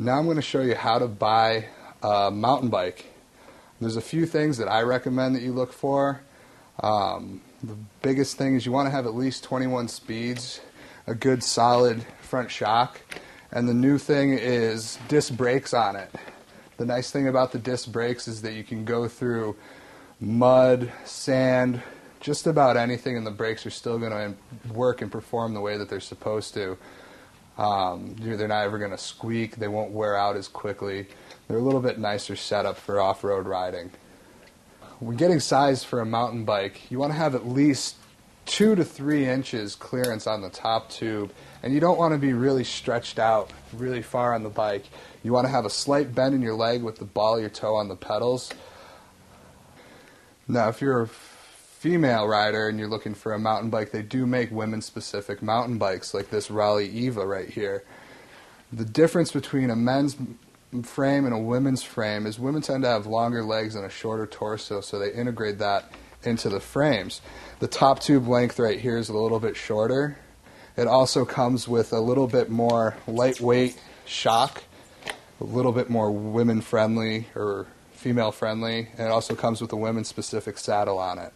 Now I'm going to show you how to buy a mountain bike. There's a few things that I recommend that you look for. The biggest thing is you want to have at least 21 speeds, a good solid front shock, and the new thing is disc brakes on it. The nice thing about the disc brakes is that you can go through mud, sand, just about anything, and the brakes are still going to work and perform the way that they're supposed to. They're not ever going to squeak, they won't wear out as quickly. They're a little bit nicer setup for off-road riding. When getting size for a mountain bike, you want to have at least 2 to 3 inches clearance on the top tube, and you don't want to be really stretched out really far on the bike. You want to have a slight bend in your leg with the ball of your toe on the pedals. Now, if you're a female rider and you're looking for a mountain bike, they do make women-specific mountain bikes like this Raleigh Eva right here. The difference between a men's frame and a women's frame is women tend to have longer legs and a shorter torso, so they integrate that into the frames. The top tube length right here is a little bit shorter. It also comes with a little bit more lightweight shock, a little bit more women-friendly or female-friendly, and it also comes with a women-specific saddle on it.